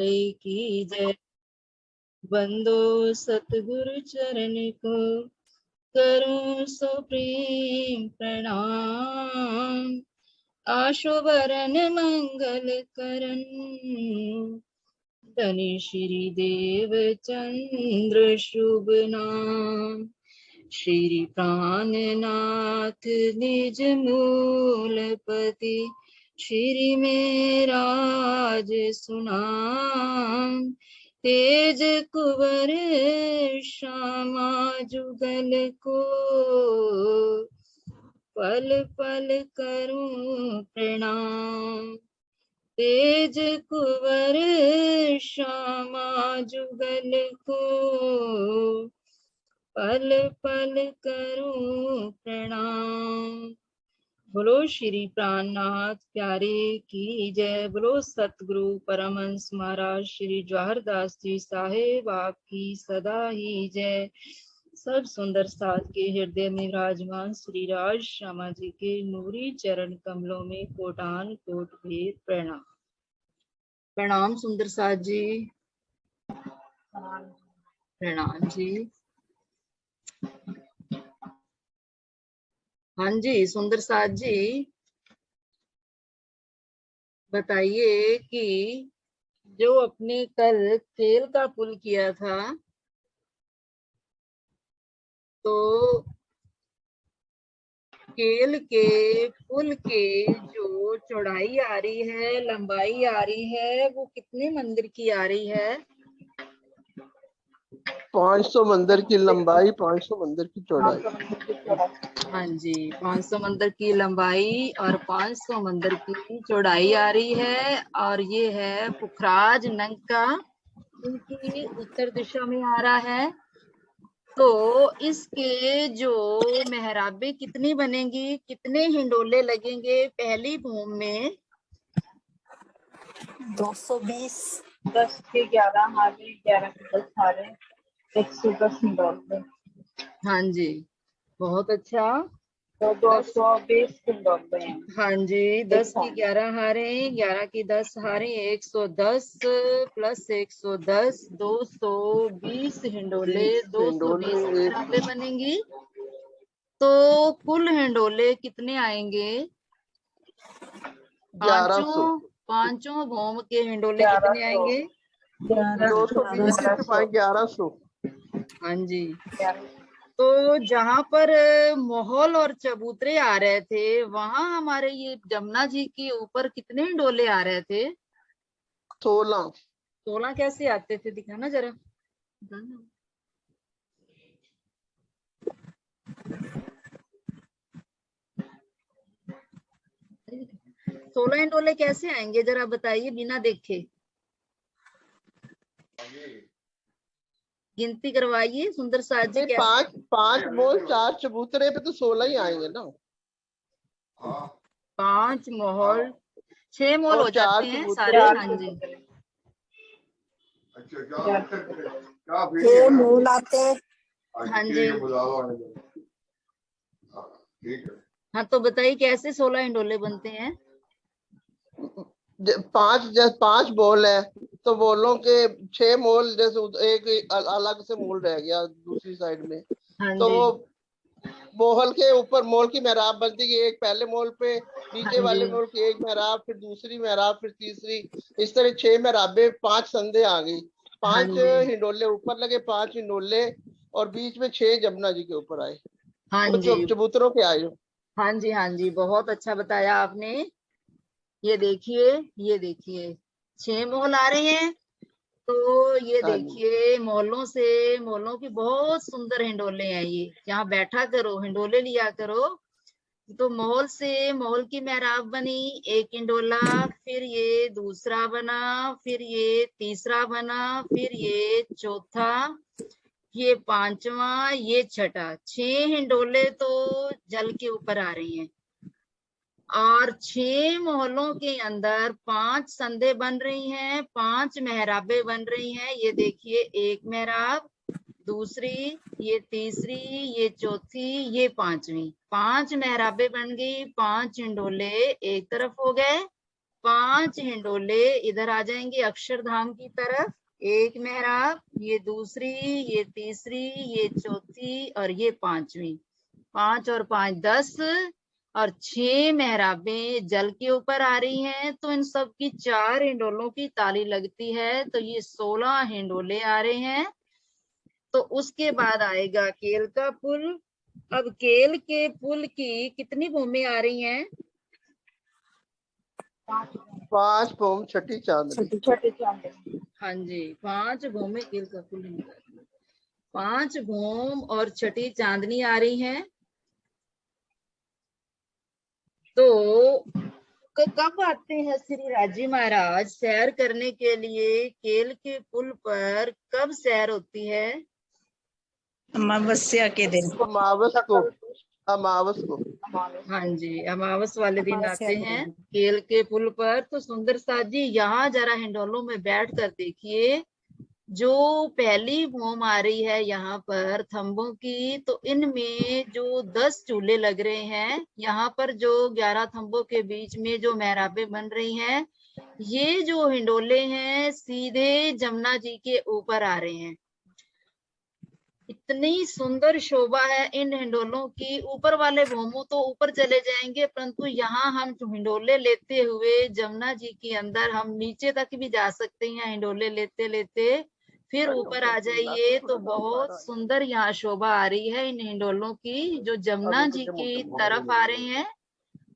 की जय। बंदो सतगुरु चरण को करूं सो प्रेम प्रणाम। आशु बरन मंगल करन धनि श्री देव चंद्र शुभ नाम। श्री प्राणनाथ निज मूलपति श्री में राज सुनाम। तेज कुंवर श्यामा जुगल को पल पल करूं प्रणाम। तेज कुंवर श्यामा जुगल को पल पल करूं प्रणाम। बोलो श्री प्राणनाथ प्यारे की जय। बोलो सतगुरु परमहंस महाराज श्री जवाहर दास जी साहेब आपकी सदा ही जय। सब सुंदर साथ के हृदय में विराजमान श्री राज श्यामा जी के नूरी चरण कमलों में कोटान कोट भेद प्रणाम। प्रणाम सुंदर साथ जी। प्रणाम जी। हाँ जी सुंदर साथ जी, बताइए कि जो अपने कल केल का पुल किया था, तो केल के पुल के जो चौड़ाई आ रही है, लंबाई आ रही है, वो कितने मंदिर की आ रही है? 500 मंदिर की लंबाई, 500 मंदिर की चौड़ाई। हाँ जी, 500 मंदिर की लंबाई और 500 मंदिर की चौड़ाई आ रही है। और ये है पुखराज नंका इनकी उत्तर दिशा में आ रहा है। तो इसके जो मेहराबे कितनी बनेंगी, कितने हिंडोले लगेंगे पहली भूमि में? 220। 10 के 11 हारे, 11 के 10 हारे, 110 हिंडोले। हाँ जी बहुत अच्छा। तो 220 हिंडोले। हाँ जी 10 की 11 हारे, 11 की 10 हारे, 110 प्लस 110 220 हिंडोले, 220 मेहराबे बनेंगी। तो कुल हिंडोले कितने आएंगे? 1100। पांचों भौम के हिंडोले कितने आएंगे? 1100। हाँ जी। तो जहां पर मोहल और चबूतरे आ रहे थे, वहां हमारे ये जमुना जी के ऊपर कितने हिंडोले आ रहे थे? 16। 16 कैसे आते थे, दिखाना जरा। 16 हिंडोले कैसे आएंगे, जरा बताइए बिना देखे। गिनती करवाइए सुंदर साथ जी। पांच मोल 4 चबूतरे पे तो 16 ही आएंगे ना। 5 मोहल 6 मोल हो जाते हैं सारे। हाँ जी 6 मूल आते हैं। हाँ जी। हाँ तो बताइए कैसे 16 हिंडोले बनते हैं? 5 बोल है तो बोलों के 6 मोल, जैसे एक अलग से मोल रह गया दूसरी साइड में। हाँ तो जी। मोहल के ऊपर मोल की मेहराब बनती है, एक पहले मोल पे, नीचे हाँ वाले जी। मोल की एक मेहराब, फिर दूसरी मेहराब, फिर तीसरी। इस तरह 6 मेहराबे, 5 संधे आ गई। हाँ 5 जी। हिंडोले ऊपर लगे, 5 हिंडोले, और बीच में 6 जमुना जी के ऊपर आए, हाँ वो जी। चबूतरों के आए। हाँ जी हाँ जी बहुत अच्छा बताया आपने। ये देखिए, ये देखिए 6 मोहल आ रहे हैं। तो ये हाँ जी। देखिए मोहलों की बहुत सुंदर हिंडोले हैं। ये यहाँ बैठा करो, हिंडोले लिया करो। तो मोहल से मोहल की मेहराब बनी, एक हिंडोला, फिर ये दूसरा बना, फिर ये तीसरा बना, फिर ये चौथा, ये पांचवा, ये छठा। 6 हिंडोले तो जल के ऊपर आ रही हैं। और 6 मोहल्लों के अंदर 5 संधे बन रही हैं, 5 मेहराबे बन रही हैं। ये देखिए, एक मेहराब, दूसरी, ये तीसरी, ये चौथी, ये पांचवी। 5 मेहराबे बन गई, 5 हिंडोले एक तरफ हो गए। 5 हिंडोले इधर आ जाएंगे अक्षरधाम की तरफ। एक मेहराब, ये दूसरी, ये तीसरी, ये चौथी और ये पांचवी। 5 और 5 10 और 6 मेहराबें जल के ऊपर आ रही हैं। तो इन सब की 4 हिंडोलों की ताली लगती है, तो ये 16 हिंडोले आ रहे हैं। तो उसके बाद आएगा केल का पुल। अब केल के पुल की कितनी भूमि आ रही हैं? 5 भूम छठी चांदनी। छोटे चांदनी। हाँ जी, 5 भूमि केल का पुल है। 5 भूम और छठी चांदनी आ रही हैं। तो कब आते हैं श्री राजी महाराज सैर करने के लिए? केल के पुल पर कब सैर होती है? अमावस्या के दिन। अमावस को, अमावस को। हाँ जी, अमावस वाले दिन आते हैं केल के पुल पर। तो सुंदर साथ जी, यहाँ जरा हिंडोलों में बैठ कर देखिए, जो पहली भूम आ रही है यहाँ पर थंबों की, तो इनमें जो 10 चूल्हे लग रहे हैं। यहाँ पर जो 11 थंबों के बीच में जो मेहराबें बन रही हैं, ये जो हिंडोले हैं सीधे जमुना जी के ऊपर आ रहे हैं। इतनी सुंदर शोभा है इन हिंडोलों की। ऊपर वाले भूमों तो ऊपर चले जाएंगे, परंतु यहाँ हम हिंडोले लेते हुए जमुना जी के अंदर हम नीचे तक भी जा सकते हैं हिंडोले लेते लेते। फिर ऊपर आ जाइए तो बहुत सुंदर यहाँ शोभा आ रही है इन हिंडोलों की, जो जमुना जी की तरफ आ रहे हैं।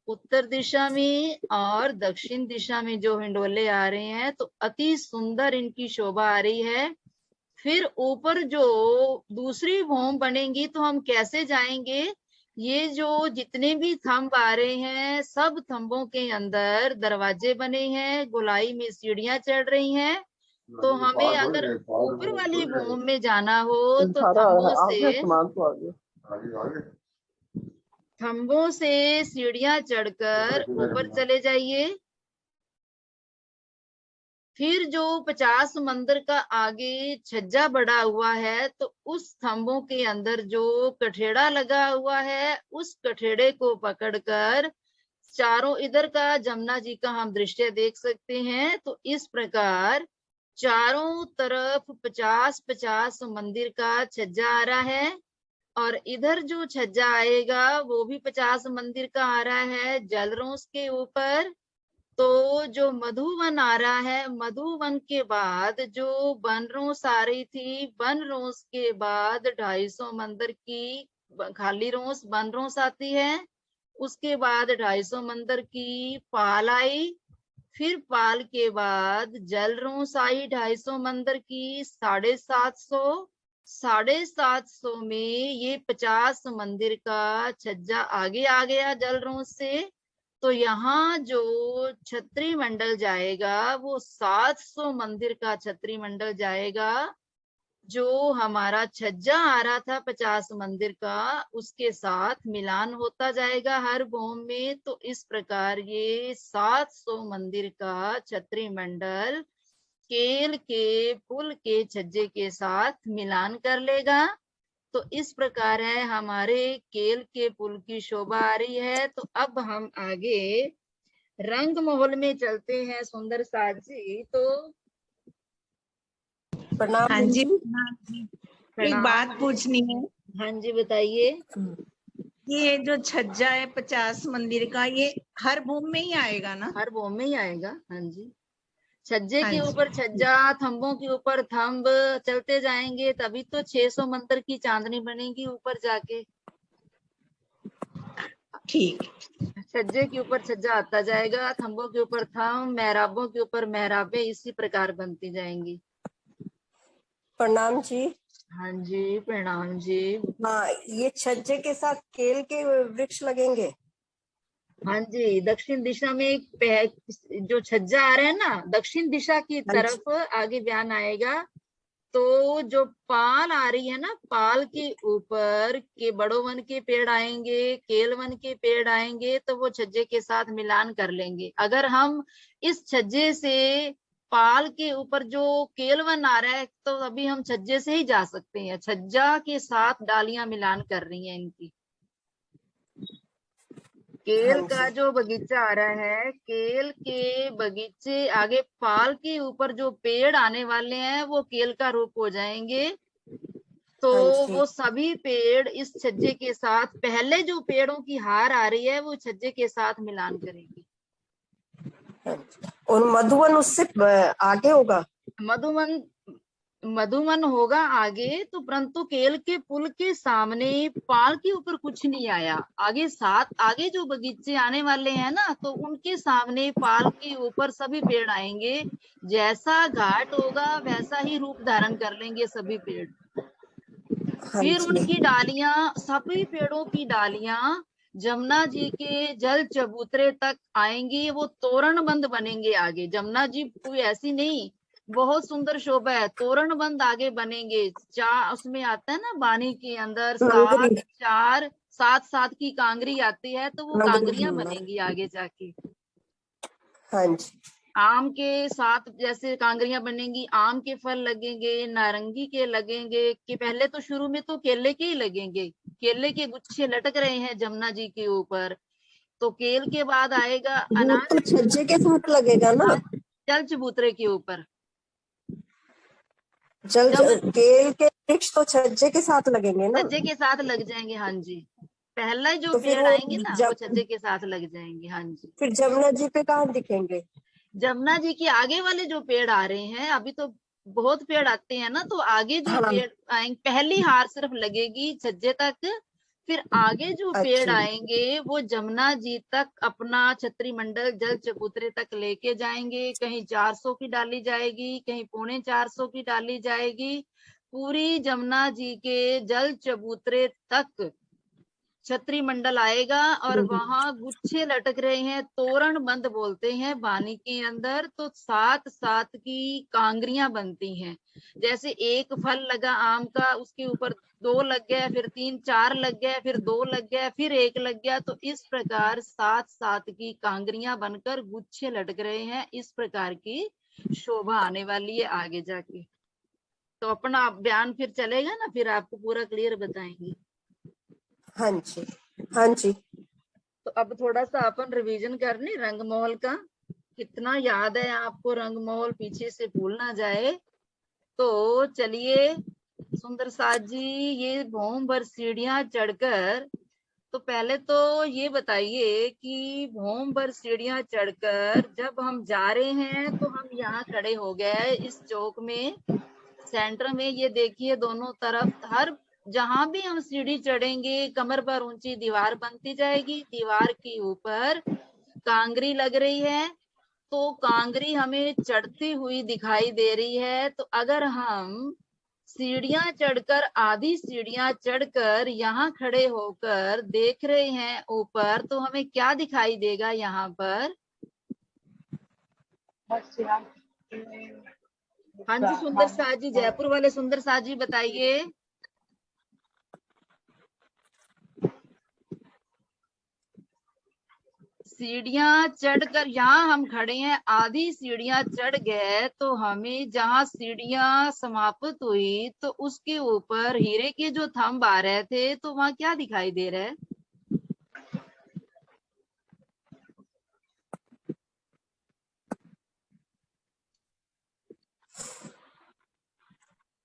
उत्तर दिशा में और दक्षिण दिशा में जो हिंडोले आ रहे हैं, तो अति सुंदर इनकी शोभा आ रही है। फिर ऊपर जो दूसरी भूम बनेंगी तो हम कैसे जाएंगे? ये जो जितने भी थंब आ रहे हैं, सब थंबों के अंदर दरवाजे बने हैं, गोलाई में सीढ़ियां चढ़ रही हैं। तो हमें अगर ऊपर वाली भूम में जाना हो तो थंबों से सीढ़ियां चढ़कर ऊपर चले जाइए। फिर जो 50 मंदिर का आगे छज्जा बड़ा हुआ है, तो उस थंबों के अंदर जो कठेड़ा लगा हुआ है, उस कठेड़े को पकड़कर चारों इधर का जमुना जी का हम दृश्य देख सकते हैं। तो इस प्रकार चारों तरफ 50-50 मंदिर का छज्जा आ रहा है, और इधर जो छज्जा आएगा वो भी 50 मंदिर का आ रहा है जलरोस के ऊपर। तो जो मधुवन आ रहा है, मधुवन के बाद जो बनरोस आ रही थी, बनरोस के बाद 250 मंदिर की खाली रोस बनरोस आती है। उसके बाद 250 मंदिर की पाल आई। फिर पाल के बाद जलरोस आई 250 मंदिर की 750। 750 में ये 50 मंदिर का छज्जा आगे आ गया जलरोस से। तो यहाँ जो छत्री मंडल जाएगा वो 700 मंदिर का छत्री मंडल जाएगा। जो हमारा छज्जा आ रहा था 50 मंदिर का, उसके साथ मिलान होता जाएगा हर भूम में। तो इस प्रकार ये 700 मंदिर का छत्री मंडल केल के पुल के छज्जे के साथ मिलान कर लेगा। तो इस प्रकार है हमारे केल के पुल की शोभा आ रही है। तो अब हम आगे रंग महल में चलते हैं सुंदर साथ जी। तो प्रणाम। हाँ जी, प्रणाम जी। एक बात पूछनी है। हाँ जी, बताइए। ये जो छज्जा है 50 मंदिर का, ये हर भूमि में ही आएगा ना? हर भूमि में ही आएगा। हाँ जी, छज्जे हाँ के जी। ऊपर छज्जा, थंबों के ऊपर थंब, चलते जाएंगे तभी तो 600 मंदिर की चांदनी बनेगी ऊपर जाके। ठीक। छज्जे के ऊपर छज्जा आता जाएगा, थंबों के ऊपर थंब, मेहराबों के ऊपर मेहराबें, इसी प्रकार बनती जाएंगी। प्रणाम जी। हाँ जी, प्रणाम जी। हाँ, ये छज्जे के साथ केल के वृक्ष लगेंगे? हाँ जी, दक्षिण दिशा में जो छज्जा आ रहा है ना, दक्षिण दिशा की तरफ आगे बयान आएगा। तो जो पाल आ रही है ना, पाल के ऊपर के बड़ो वन के पेड़ आएंगे, केल वन के पेड़ आएंगे, तो वो छज्जे के साथ मिलान कर लेंगे। अगर हम इस छज्जे से पाल के ऊपर जो केल वन आ रहा है, तो अभी हम छज्जे से ही जा सकते हैं। छज्जा के साथ डालियां मिलान कर रही हैं इनकी। केल हाँ का जी। जो बगीचा आ रहा है, केल के बगीचे आगे पाल के ऊपर जो पेड़ आने वाले हैं वो केल का रूप हो जाएंगे। तो हाँ जी। वो सभी पेड़ इस छज्जे के साथ, पहले जो पेड़ों की हार आ रही है वो छज्जे के साथ मिलान करेगी। हाँ जी। और मधुवन उससे आगे होगा। मधुवन मधुवन होगा आगे, तो परंतु केल के पुल के सामने पाल के ऊपर कुछ नहीं आया। आगे आगे जो बगीचे आने वाले हैं ना, तो उनके सामने पाल के ऊपर सभी पेड़ आएंगे। जैसा घाट होगा वैसा ही रूप धारण कर लेंगे सभी पेड़। हाँ फिर जी। उनकी डालियां, सभी पेड़ों की डालियां जमुना जी के जल चबूतरे तक आएंगी। वो तोरण बंद बनेंगे आगे। जमुना जी कोई ऐसी नहीं, बहुत सुंदर शोभा है। तोरण बंद आगे बनेंगे। उसमें आता है ना बानी के अंदर कांगरी। सात सात की कांगरी आती है, तो वो कांगरियां बनेंगी आगे जाके। हाँ जी। आम के साथ जैसे कांगरियां बनेंगी, आम के फल लगेंगे, नारंगी के लगेंगे। कि पहले तो शुरू में तो केले के ही लगेंगे। केले के गुच्छे लटक रहे हैं जमुना जी के ऊपर। तो केल के बाद आएगा वो तो अनार। छज्जे के साथ लगेगा ना। जल चबूतरे के ऊपर जब केल के वृक्ष तो छज्जे के साथ लगेंगे ना। छज्जे के साथ लग जाएंगे। हाँ जी, पहला जो तो फिर पेड़ वो आएंगे ना वो जब छज्जे के साथ लग जाएंगे। हाँ जी। फिर जमुना जी पे कहाँ दिखेंगे। जमुना जी के आगे वाले जो पेड़ आ रहे हैं, अभी तो बहुत पेड़ आते हैं ना, तो आगे जो हाँ। पेड़ आएंगे, पहली हार सिर्फ लगेगी छज्जे तक। फिर आगे जो पेड़ अच्छा। आएंगे वो जमुना जी तक अपना छतरी मंडल जल चबूतरे तक लेके जाएंगे। कहीं 400 की डाली जाएगी, कहीं 450 की डाली जाएगी। पूरी जमुना जी के जल चबूतरे तक छतरी मंडल आएगा। और वहां गुच्छे लटक रहे हैं, तोरण बंद बोलते हैं बानी के अंदर। तो सात सात की कांगरियां बनती हैं। जैसे एक फल लगा आम का, उसके ऊपर 2 लग गया, फिर 3 4 लग गया, फिर 2 लग गया, फिर 1 लग गया। तो इस प्रकार सात सात की कांगरियां बनकर गुच्छे लटक रहे हैं। इस प्रकार की शोभा आने वाली है आगे जाके। तो अपना बयान फिर चलेगा ना, फिर आपको पूरा क्लियर बताएंगे। हाँ जी। हाँ जी। तो अब थोड़ा सा अपन रिवीजन कर लें रंगमहल का। कितना याद है आपको रंगमहल, पीछे से भूल ना जाए। तो चलिए सुंदर साथ जी, ये भौम भर सीढ़ियां चढ़कर, तो पहले तो ये बताइए कि भौम भर सीढ़ियां चढ़कर जब हम जा रहे हैं, तो हम यहाँ खड़े हो गए इस चौक में, सेंटर में। ये देखिए दोनों तरफ, हर जहां भी हम सीढ़ी चढ़ेंगे कमर पर ऊंची दीवार बनती जाएगी। दीवार के ऊपर कांगरी लग रही है, तो कांगरी हमें चढ़ती हुई दिखाई दे रही है। तो अगर हम सीढ़ियां चढ़कर, आधी सीढ़ियां चढ़कर यहाँ खड़े होकर देख रहे हैं ऊपर, तो हमें क्या दिखाई देगा यहाँ पर। बस यहाँ हाँ जी सुंदर साह जी, जयपुर वाले सुंदर साह जी बताइए। सीढ़ियां चढ़कर यहाँ हम खड़े हैं, आधी सीढ़ियां चढ़ गए, तो हमें जहाँ सीढ़ियां समाप्त हुई तो उसके ऊपर हीरे के जो थंब आ रहे थे, तो वहां क्या दिखाई दे रहा है।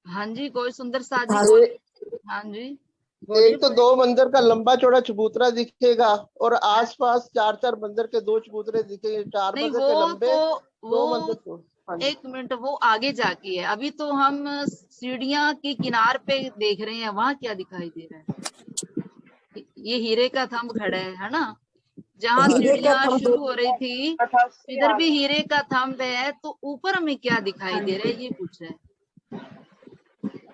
हाँ जी, कोई सुंदर साथ जी हाँ। बोलिए। हाँ जी बोलिए एक तो बोलिए। 2 मंदिर का लंबा चौड़ा चबूतरा दिखेगा, और आसपास 4-4 मंदिर के 2 चबूतरे दिखेंगे। 4 नहीं मंदिर वो के लंबे, तो 2 वो मंदिर तो। हाँ जी। एक मिनट, वो आगे जाके है। अभी तो हम सीढ़ियां के किनार पे देख रहे हैं, वहां क्या दिखाई दे रहा है। ये हीरे का थंब खड़ा है ना, जहाँ हीरे का सीढ़ियां थंब। शुरू हो रही थी। 88 इधर हाथ भी हीरे का थंब है, तो ऊपर हमें क्या दिखाई दे रहा है, ये पूछ रहा है।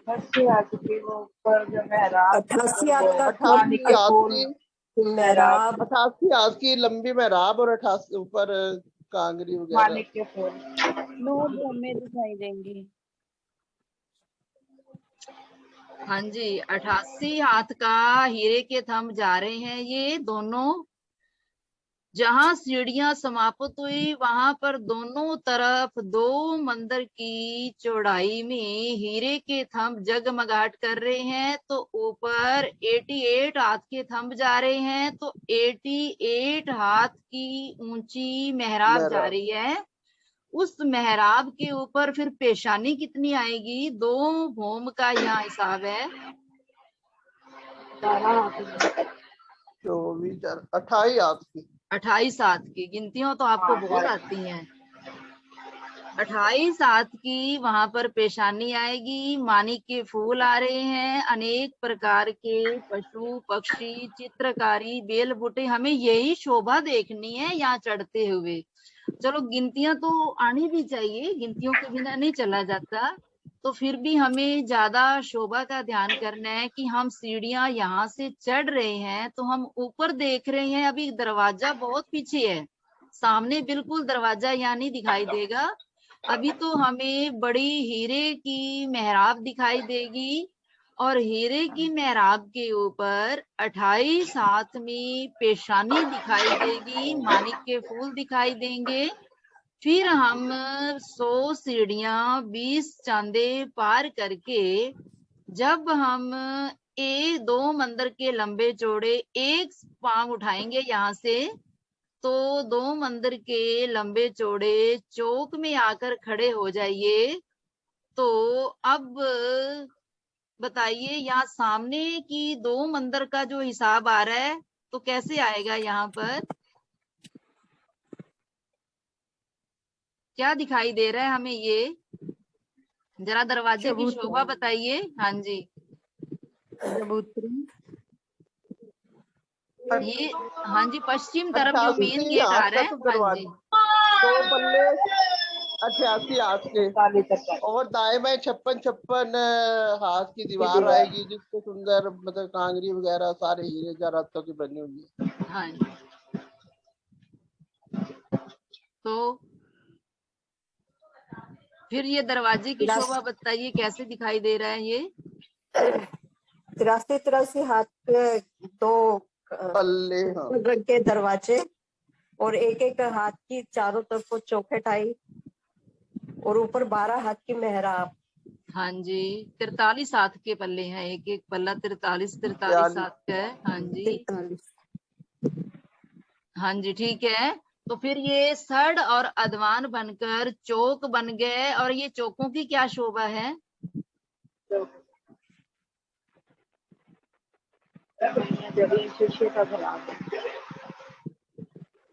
88 हाथ की वो ऊपर जो मेहराब, 88 हाथ का 88 मानिक के हाथ फूल, की मेहराब, मेहराब। 88 हाथ की लंबी मेहराब, और 88 ऊपर कांगरी वगैरह। मानिक के फूल। 9 भौमें दिखाई देंगी। हाँ जी, 88 हाथ का हीरे के थंब जा रहे हैं ये दोनों। जहां सीढ़ियां समाप्त हुई वहां पर दोनों तरफ 2 मंदिर की चौड़ाई में हीरे के थंब जगमगाहट कर रहे हैं। तो ऊपर 88 हाथ के थंब जा रहे हैं, तो 88 हाथ की ऊंची मेहराब जा मेहराब। रही है। उस मेहराब के ऊपर फिर पेशानी कितनी आएगी? 2 भूम का यहाँ हिसाब है। 24 28 हाथ की। 28 हाथ की गिनतियों तो आपको बहुत आती हैं। 28 हाथ की वहां पर पेशानी आएगी। मानिक के फूल आ रहे हैं, अनेक प्रकार के पशु पक्षी, चित्रकारी, बेल बूटे, हमें यही शोभा देखनी है यहाँ चढ़ते हुए। चलो गिनतियां तो आनी भी चाहिए, गिनतियों के बिना नहीं चला जाता। तो फिर भी हमें ज्यादा शोभा का ध्यान करना है कि हम सीढ़ियां यहाँ से चढ़ रहे हैं तो हम ऊपर देख रहे हैं। अभी दरवाजा बहुत पीछे है, सामने बिल्कुल दरवाजा यहाँ नहीं दिखाई देगा। अभी तो हमें बड़ी हीरे की मेहराब दिखाई देगी और हीरे की मेहराब के ऊपर 28 हाथ में पेशानी दिखाई देगी, मानिक के फूल दिखाई देंगे। फिर हम 100 सीढ़ियां 20 चांदे पार करके जब हम 2 मंदिर के लंबे चौड़े एक पांव उठाएंगे यहाँ से, तो 2 मंदिर के लंबे चौड़े चौक में आकर खड़े हो जाइए। तो अब बताइए यहाँ सामने की 2 मंदिर का जो हिसाब आ रहा है तो कैसे आएगा? यहाँ पर क्या दिखाई दे रहा है हमें? ये जरा दरवाजे की शोभा बताइए। हाँ जी, ये हाँ जी, पश्चिम तरफ जो मेन 88 गेट आ हाथ रहा का है। तो हाँ दरवाजा, जी, 2 पल्ले 88 हाथ के, और दाएं बाएं 56 हाथ की दीवार आएगी, जिसको सुंदर मतलब कांगरी वगैरह सारे हीरे जवाहरातों की बनी हुई है। हाँ जी। तो फिर ये दरवाजे की शोभा बताइए कैसे दिखाई दे रहा है? ये 83 हाथ के 2 पल्ले, हाँ, रंग के दरवाजे और एक हाथ की चारों तरफ को चौखटाई और ऊपर 12 हाथ की मेहराब। हाँ जी, 43 हाथ के पल्ले हैं, एक एक पल्ला 43 हाथ का है। हाँ जी, 43। हाँ जी, ठीक है। तो फिर ये सड़ और अदवान बनकर चौक बन गए। और ये चौकों की क्या शोभा है?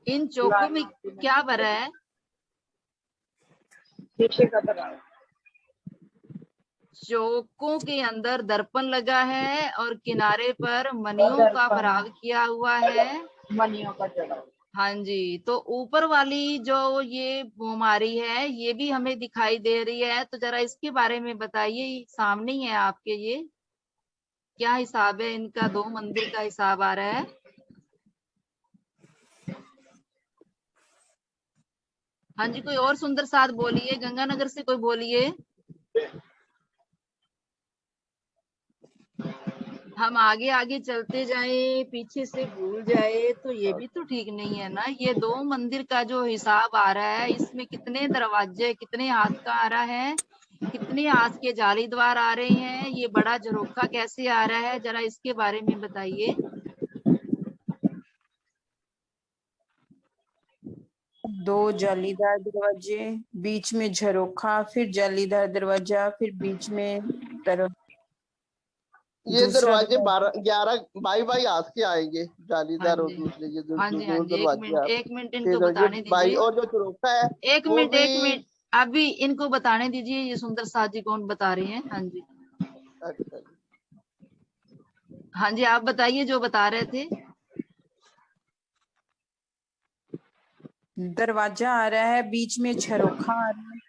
इन चौकों में क्या भरा है? शीशे का दरवाजा, चौकों के अंदर दर्पण लगा है और किनारे पर मनियों का भराव किया हुआ है। मनियों का जगह। हाँ जी, तो ऊपर वाली जो ये भूमारी है ये भी हमें दिखाई दे रही है, तो जरा इसके बारे में बताइए। सामने ही है आपके, ये क्या हिसाब है इनका? 2 मंदिर का हिसाब आ रहा है। हाँ जी, कोई और सुंदर साथ बोलिए, गंगानगर से कोई बोलिए। हम आगे आगे चलते जाए, पीछे से भूल जाए तो ये भी तो ठीक नहीं है ना। ये 2 मंदिर का जो हिसाब आ रहा है, इसमें कितने दरवाजे, कितने हाथ का आ रहा है, कितने हाथ के जाली द्वार आ रहे हैं, ये बड़ा झरोखा कैसे आ रहा है, जरा इसके बारे में बताइए। 2 जालीदार दरवाजे, बीच में झरोखा, फिर जालीदार दरवाजा, फिर बीच में तरफ ये दूसरा दरवाजे 11 22 हाथ के आएंगे, जालीदार, और जी, दूसरे ये हाँ जी, हाँ दो जी, दरवाजे एक मिनट ये इनको बताने दीजिए। और जो चौरोखा है एक वो मिनट, भी। एक मिनट, अभी इनको बताने दीजिए। ये सुंदर साथ जी कौन बता रहे हैं? हाँ जी, अच्छा जी। हाँ जी, आप बताइए जो बता रहे थे। दरवाजा आ रहा है, बीच में झरोखा आ रहा है,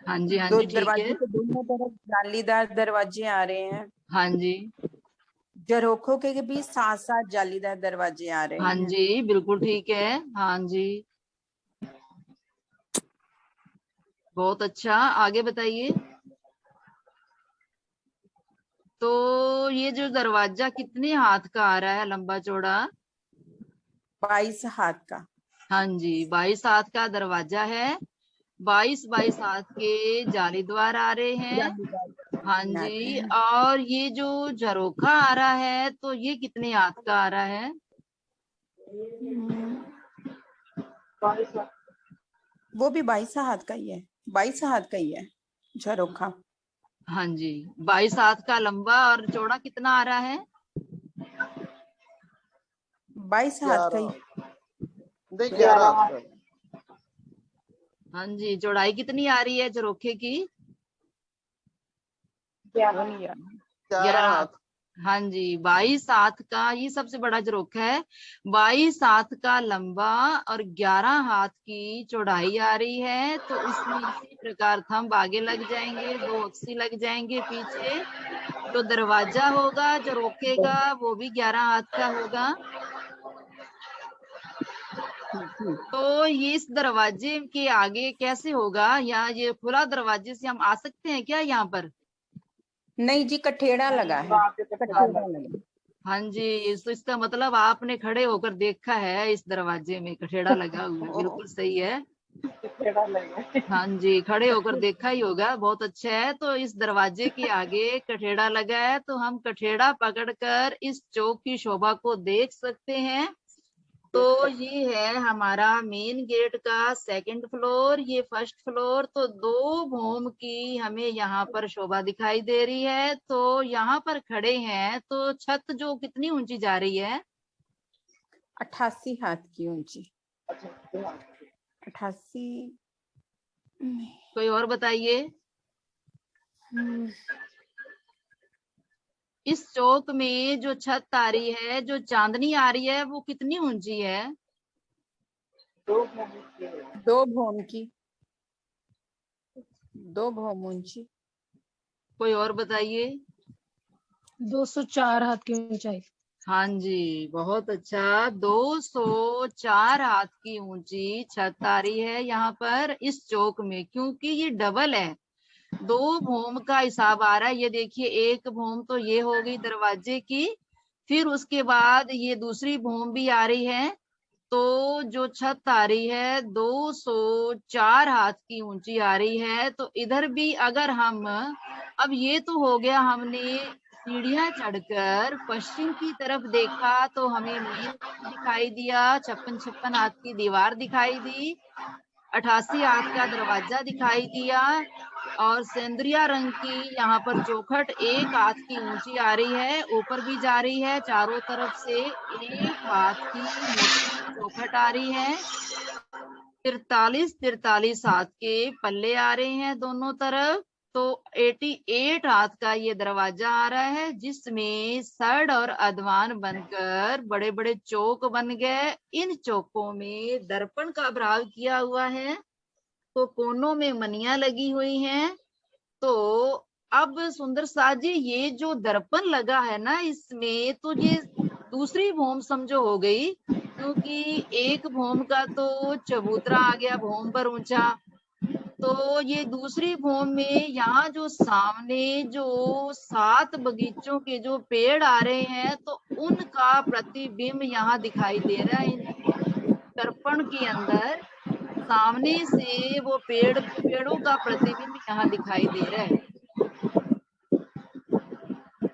हाँ जी, हाँ दो जी, ठीक दरवाजे है। के दोनों तरफ जालीदार दरवाजे आ रहे हैं, हाँ जी, झरोखों के भी साथ साथ जालीदार दरवाजे आ रहे हाँ हैं। जी, बिल्कुल ठीक है। हाँ जी, बहुत अच्छा, आगे बताइए। तो ये जो दरवाजा कितने हाथ का आ रहा है, लंबा चौड़ा? 22 हाथ का। हाँ जी, 22 हाथ का दरवाजा है, 22 हाथ के जाली द्वार आ रहे हैं। हाँ जी, और ये जो झरोखा आ रहा है तो ये कितने हाथ का आ रहा है? वो भी 22 हाथ का ही है, 22 हाथ का ही है झरोखा। हाँ जी, 22 हाथ का लंबा और चौड़ा कितना आ रहा है? 22 हाथ का ही। 11 हाथ का। हाँ जी, चौड़ाई कितनी आ रही है झरोखे की? 11 हाथ। हाँ जी, 22 हाथ का ये सबसे बड़ा झरोखा है। 22 हाथ का लंबा और 11 हाथ की चौड़ाई आ रही है। तो इसमें इसी प्रकार थंब आगे लग जाएंगे, 2 अक्सी लग जाएंगे पीछे। जो दरवाजा होगा झरोखे का वो भी 11 हाथ का होगा। तो ये इस दरवाजे के आगे कैसे होगा? यहाँ ये खुला दरवाजे से हम आ सकते हैं क्या यहाँ पर? नहीं जी, कठेड़ा लगा है, कठेड़ा लगा। हाँ जी, तो इसका मतलब आपने खड़े होकर देखा है इस दरवाजे में कठेड़ा लगा हुआ है। बिल्कुल सही है। हाँ जी, खड़े होकर देखा ही होगा, बहुत अच्छा है। तो इस दरवाजे के आगे कठेड़ा लगा है, तो हम कठेड़ा पकड़कर इस चौक की शोभा को देख सकते हैं। तो ये है हमारा मेन गेट का सेकंड फ्लोर, ये फर्स्ट फ्लोर। तो 2 भूम की हमें यहाँ पर शोभा दिखाई दे रही है। तो यहाँ पर खड़े हैं तो छत जो कितनी ऊंची जा रही है? 88 हाथ की ऊंची। 88। कोई और बताइए। इस चौक में जो छत आ रही है, जो चांदनी आ रही है, वो कितनी ऊंची है? 2 भूम की, 2 भूम ऊंची। कोई और बताइए। 204 हाथ की ऊंचाई। हाँ जी, बहुत अच्छा। 204 हाथ की ऊंची छत आ रही है यहाँ पर इस चौक में, क्योंकि ये डबल है। 2 भूम का हिसाब आ रहा है। ये देखिए, 1 भूम तो ये हो गई दरवाजे की, फिर उसके बाद ये दूसरी भूम भी आ रही है। तो जो छत आ रही है 204 हाथ की ऊंची आ रही है। तो इधर भी अगर हम, अब ये तो हो गया, हमने सीढ़ियां चढ़कर पश्चिम की तरफ देखा तो हमें मेन दिखाई दिया, 56 हाथ की दीवार दिखाई दी, 88 हाथ का दरवाजा दिखाई दिया, और सेंद्रिया रंग की यहाँ पर चौखट 1 हाथ की ऊंची आ रही है, ऊपर भी जा रही है, चारों तरफ से 1 हाथ की मोटी चौखट आ रही है। 43 हाथ के पल्ले आ रहे हैं दोनों तरफ। तो 88 हाथ का ये दरवाजा आ रहा है, जिसमें सड़ और अधवान बनकर बड़े बड़े चौक बन गए। इन चौकों में दर्पण का अभाव किया हुआ है, तो कोनों में मनिया लगी हुई हैं। तो अब सुंदर सा जी, ये जो दर्पण लगा है ना, इसमें तो ये दूसरी भूम समझो हो गई, क्योंकि 1 भूम का तो चबूतरा आ गया भूम पर ऊंचा। तो ये दूसरी भूम में यहाँ जो सामने जो 7 बगीचों के जो पेड़ आ रहे हैं, तो उनका प्रतिबिंब यहाँ दिखाई दे रहा है। दर्पण के अंदर सामने से वो पेड़ों का प्रतिबिंब यहाँ दिखाई दे रहा है।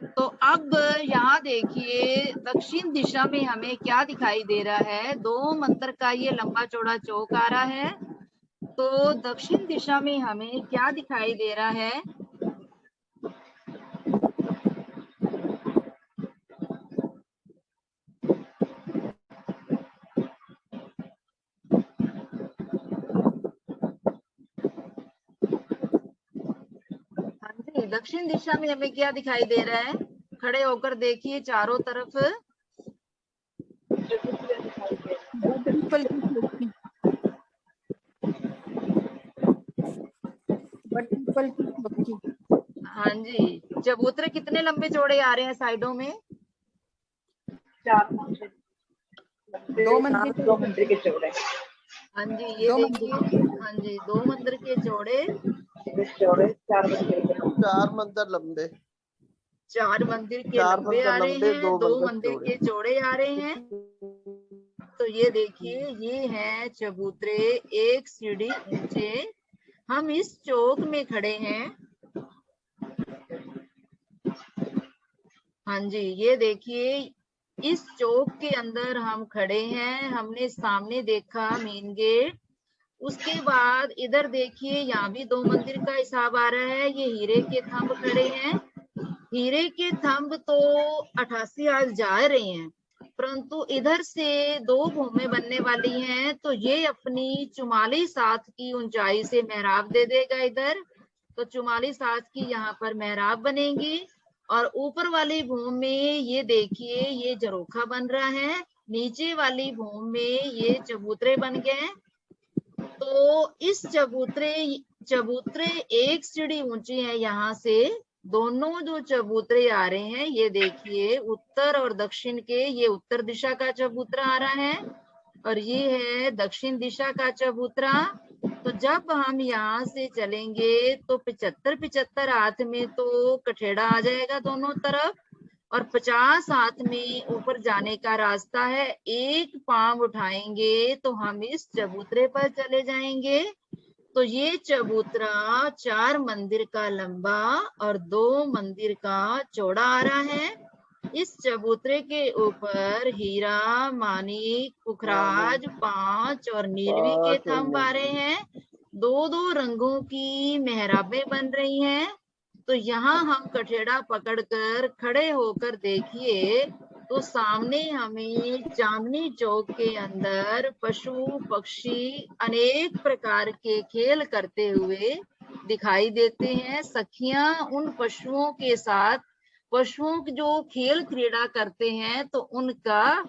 तो अब यहाँ देखिए, दक्षिण दिशा में हमें क्या दिखाई दे रहा है? 2 मंदिर का ये लंबा चौड़ा चौक आ रहा है। तो दक्षिण दिशा में हमें क्या दिखाई दे रहा है? हाँ जी, दक्षिण दिशा में हमें क्या दिखाई दे रहा है? खड़े होकर देखिए चारों तरफ। हाँ जी, चबूतरे कितने लंबे चौड़े आ रहे हैं साइडों में? 4 मंजिल। 2 मंजिल, 2 मंजिल के चौड़े। हाँ जी, ये देखिए, हाँ जी, 2 मंदिर के चौड़े, 4 मंजिल के 4 मंदिर लंबे, 4 मंदिर के 4 लंबे आ मंदिर रहे लंबे, हैं, 2 2 मंदिर मंदिर चौड़े। के चौड़े आ रहे हैं। तो ये देखिए, ये है चबूतरे 1 सीढ़ी ऊंचे। हम इस चौक में खड़े हैं। हाँ जी, ये देखिए, इस चौक के अंदर हम खड़े हैं। हमने सामने देखा मेन गेट। उसके बाद इधर देखिए, यहाँ भी 2 मंदिर का हिसाब आ रहा है। ये हीरे के थंब खड़े हैं। हीरे के थंब तो 88 आज जा रहे हैं, परंतु इधर से 2 भूमें बनने वाली हैं, तो ये अपनी 44 हाथ की ऊंचाई से मेहराब दे देगा इधर। तो 44 हाथ की यहाँ पर मेहराब बनेगी। और ऊपर वाली भूमि में ये देखिए, ये झरोखा बन रहा है। नीचे वाली भूमि में ये चबूतरे बन गए। तो इस चबूतरे 1 सीढ़ी ऊंची है। यहाँ से दोनों जो चबूतरे आ रहे हैं, ये देखिए, उत्तर और दक्षिण के, ये उत्तर दिशा का चबूतरा आ रहा है और ये है दक्षिण दिशा का चबूतरा। तो जब हम यहाँ से चलेंगे तो 75 हाथ में तो कठेड़ा आ जाएगा दोनों तरफ, और 50 हाथ में ऊपर जाने का रास्ता है। एक पांव उठाएंगे तो हम इस चबूतरे पर चले जाएंगे। तो ये चबूतरा 4 मंदिर का लंबा और 2 मंदिर का चौड़ा आ रहा है। इस चबूतरे के ऊपर हीरा, मानिक, पुखराज, 5 और नीलवी के थंब आ रहे हैं। 2-2 रंगों की मेहराबें बन रही हैं। तो यहाँ हम कठेड़ा पकड़कर खड़े होकर देखिए, तो सामने हमें चांदनी चौक के अंदर पशु पक्षी अनेक प्रकार के खेल करते हुए दिखाई देते हैं। सखियां उन पशुओं के साथ, पशुओं की जो खेल क्रीड़ा करते हैं, तो उनका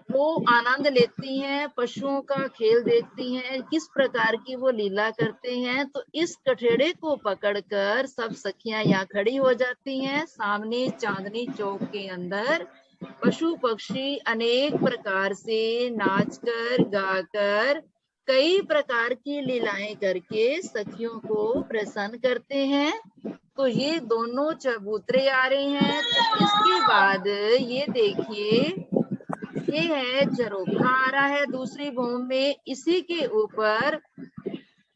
वो आनंद लेती हैं, पशुओं का खेल देखती हैं, किस प्रकार की वो लीला करते हैं। तो इस कठेड़े को पकड़कर सब सखियां यहाँ खड़ी हो जाती हैं। सामने चांदनी चौक के अंदर पशु पक्षी अनेक प्रकार से नाचकर, गाकर, कई प्रकार की लीलाएं करके सखियों को प्रसन्न करते हैं। तो ये दोनों चबूतरे आ रहे हैं। तो इसके बाद ये देखिए, ये है झरोखा आ रहा है दूसरी भूमि में। इसी के ऊपर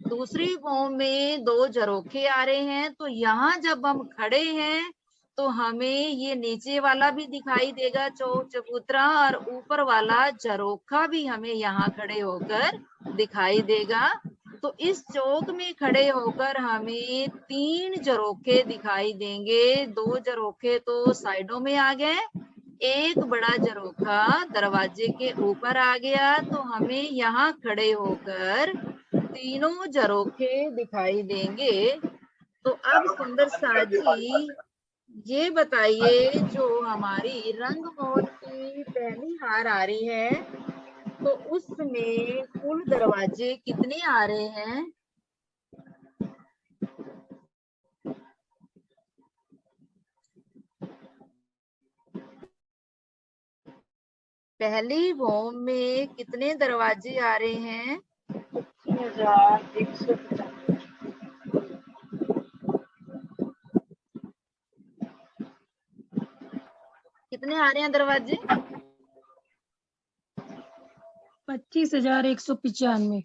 दूसरी भूमि में 2 झरोखे आ रहे हैं। तो यहाँ जब हम खड़े हैं तो हमें ये नीचे वाला भी दिखाई देगा चबूतरा, और ऊपर वाला झरोखा भी हमें यहाँ खड़े होकर दिखाई देगा। तो इस चौक में खड़े होकर हमें 3 झरोखे दिखाई देंगे। 2 झरोखे तो साइडों में आ गए, एक बड़ा झरोखा दरवाजे के ऊपर आ गया। तो हमें यहाँ खड़े होकर तीनों झरोखे दिखाई देंगे। तो अब सुंदर सा जी, ये बताइए, जो हमारी रंगमोर की पहली हार आ रही है, तो उसमें कुल दरवाजे कितने आ रहे हैं? पहली भूमि में कितने दरवाजे आ रहे हैं? 25,150। कितने आ रहे हैं दरवाजे? 25,195।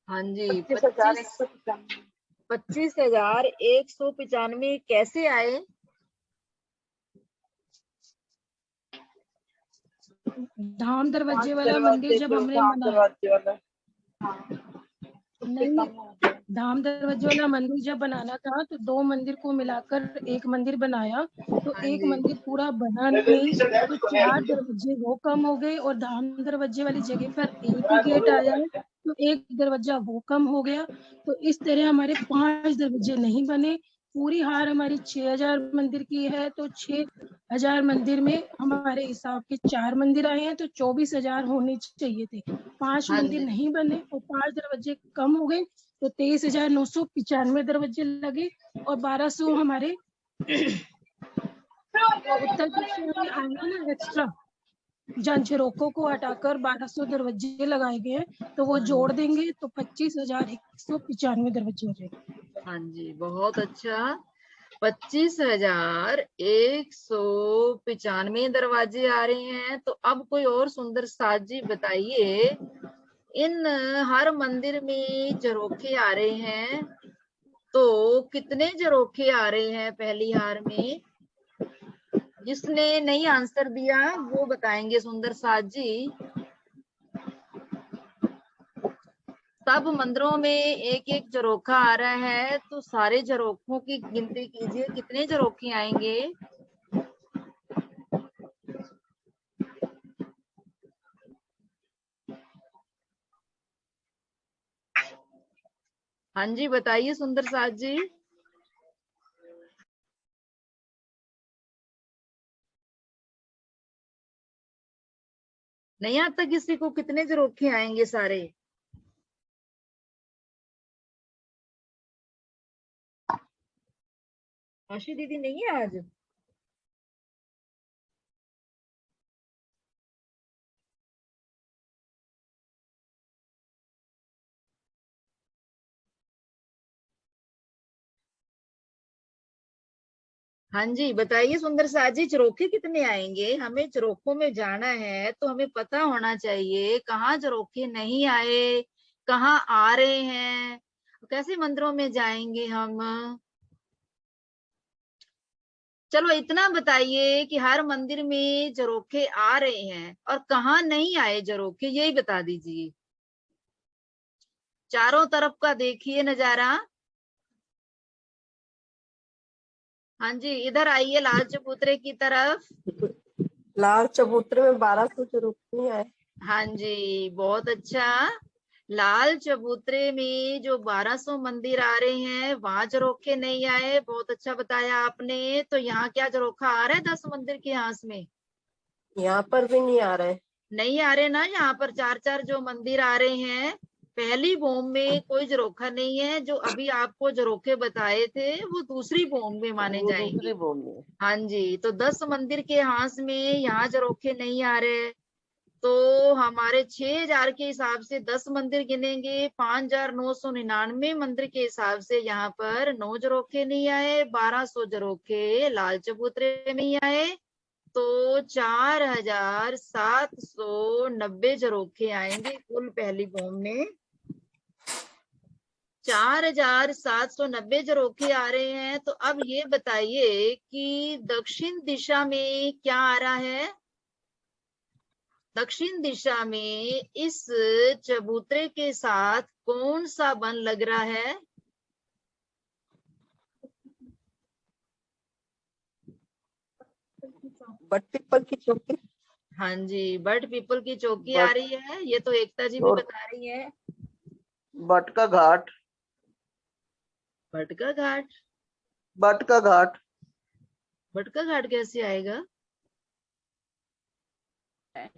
हाँ जी, 25,195। 25,195 कैसे आए? धाम दरवाजे वाला मंदिर जब हमने बनाया, नहीं, धाम दरवाजे वाला मंदिर जब बनाना था तो 2 मंदिर को मिलाकर एक मंदिर बनाया। तो हाँ एक जी। मंदिर पूरा बना नहीं, तो 4 दरवाजे वो कम हो गए, और धाम दरवाजे वाली जगह पर एक ही गेट आया है, तो एक दरवाजा वो कम हो गया। तो इस तरह हमारे 5 दरवाजे नहीं बने। पूरी हार हमारी 6,000 मंदिर की है, तो 6,000 मंदिर में हमारे हिसाब के 4 मंदिर आए हैं, तो 24,000 होने चाहिए थे। 5 हाँ मंदिर जी। नहीं बने और 5 दरवाजे कम हो गए, तो 23,995 दरवाजे लगे, और 1,200 हमारे उत्तर दक्षिण में आएंगे ना एक्स्ट्रा, जन झरोखों को हटाकर 1,200 दरवाजे लगाए गए हैं, तो वो जोड़ देंगे तो 25,195 दरवाजे हो जाएंगे। हाँ जी, बहुत अच्छा। 25,195 दरवाजे आ रहे हैं। तो अब कोई और सुंदर साज जी बताइए, इन हर मंदिर में झरोखे आ रहे हैं, तो कितने झरोखे आ रहे हैं पहली हार में? जिसने नहीं आंसर दिया वो बताएंगे सुंदर साज जी। सब मंदिरों में एक एक झरोखा आ रहा है, तो सारे झरोखों की गिनती कीजिए, कितने झरोखे आएंगे? हाँ जी बताइए सुंदर साज जी। नहीं आता किसी को? कितने झरोखे आएंगे सारे? आशी दीदी नहीं है आज? हाँ जी बताइए सुंदर साज जी, झरोखे कितने आएंगे? हमें झरोखों में जाना है तो हमें पता होना चाहिए कहाँ झरोखे नहीं आए, कहाँ आ रहे हैं, कैसे मंदिरों में जाएंगे हम। चलो इतना बताइए कि हर मंदिर में झरोखे आ रहे हैं और कहाँ नहीं आए झरोखे, यही बता दीजिए। चारों तरफ का देखिए नजारा। हाँ जी इधर आइए लाल चबूतरे की तरफ। लाल चबूतरे में 1200 झरोखे आए। हाँ जी बहुत अच्छा। लाल चबूतरे में जो 1200 मंदिर आ रहे हैं वहां झरोखे नहीं आए, बहुत अच्छा बताया आपने। तो यहाँ क्या झरोखा आ रहा है 10 मंदिर के आस में? यहाँ पर भी नहीं आ रहे। नहीं आ रहे ना, यहाँ पर 4-4 जो मंदिर आ रहे हैं। पहली भूम में कोई झरोखा नहीं है, जो अभी आपको झरोखे बताए थे वो दूसरी भूम में माने वो जाएंगे। दूसरी बोलनी है। हाँ जी तो 10 मंदिर के हाथ में यहाँ झरोखे नहीं आ रहे, तो हमारे 6,000 के हिसाब से 10 मंदिर गिनेंगे, 5,999 मंदिर के हिसाब से यहाँ पर 9 झरोखे नहीं आए, 1200 झरोखे लाल चबूतरे में ही आए, तो 4,790 झरोखे आएंगे कुल पहली भूम में। 4,790 झरोखे आ रहे हैं। तो अब ये बताइए कि दक्षिण दिशा में क्या आ रहा है? दक्षिण दिशा में इस चबूतरे के साथ कौन सा वन लग रहा है? बट पीपल की चौकी। हाँ जी बट पीपल की चौकी आ रही है, ये तो एकता जी भी और बता रही है। बट का घाट। बट का घाट? बट का घाट। बट का घाट कैसे आएगा?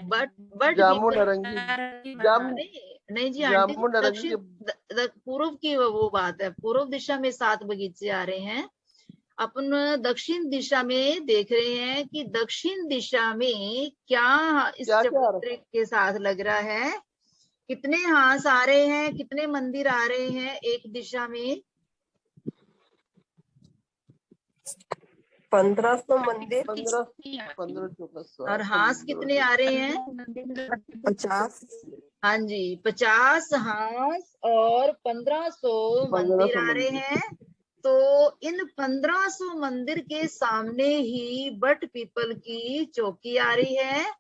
बट बट जामुन पीपल नारंगी जाम नहीं जी आंटी, जामुन नारंगी दक्षिण पूर्व की वो बात है। पूर्व दिशा में 7 बगीचे आ रहे हैं, अपन दक्षिण दिशा में देख रहे हैं कि दक्षिण दिशा में क्या इस क्या क्या चबूतरे के साथ लग रहा है। कितने हाथ आ रहे हैं, कितने मंदिर आ रहे हैं एक दिशा में? 1500 मंदिर। 15 14 और हाथ कितने आ रहे हैं? 50। हाँ जी 50 हाथ और 1500 मंदिर आ रहे हैं। तो इन 1500 मंदिर के सामने ही बट पीपल की चौकी आ रही है,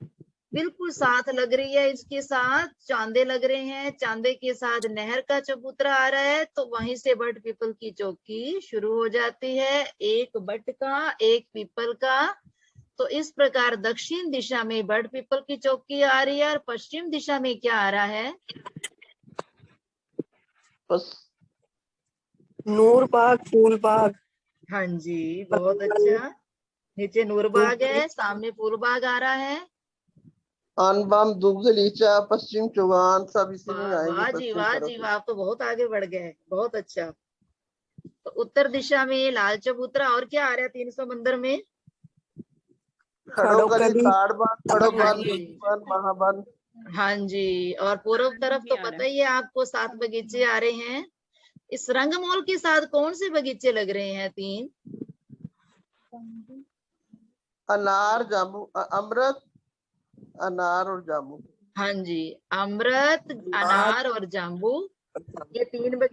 बिल्कुल साथ लग रही है। इसके साथ चांदे लग रहे हैं, चांदे के साथ नहर का चबूतरा आ रहा है, तो वहीं से बट पीपल की चौकी शुरू हो जाती है, एक बट का एक पीपल का। तो इस प्रकार दक्षिण दिशा में बट पीपल की चौकी आ रही है और पश्चिम दिशा में क्या आ रहा है? बस नूरबाग, फूलबाग। हाँ जी बहुत अच्छा। नीचे नूरबाग है, सामने फूलबाग आ रहा है। अनबम दुग्धलीचा पश्चिम चौगान सब इसी में आएंगे। वाह जी पश्चिम वाह तरफ जी वाह, आप तो बहुत आगे बढ़ गए, बहुत अच्छा। तो उत्तर दिशा में लाल चबूतरा, और क्या आ रहा है 300 मंदिर में? खड़ोगली, ताड़बाग, हाँ खड़ोबन, जी दुधबन, महाबन। हाँ जी। और पूर्व तरफ तो पता ही है आपको 7 बगीचे आ रहे हैं। इस रंगमहल के साथ कौन से बगीचे लग रहे हैं? 3। अनार जामू अमृत अनार और जामू। हाँ जी, अमृत, अनार और जाम्बू, ये 3 बजे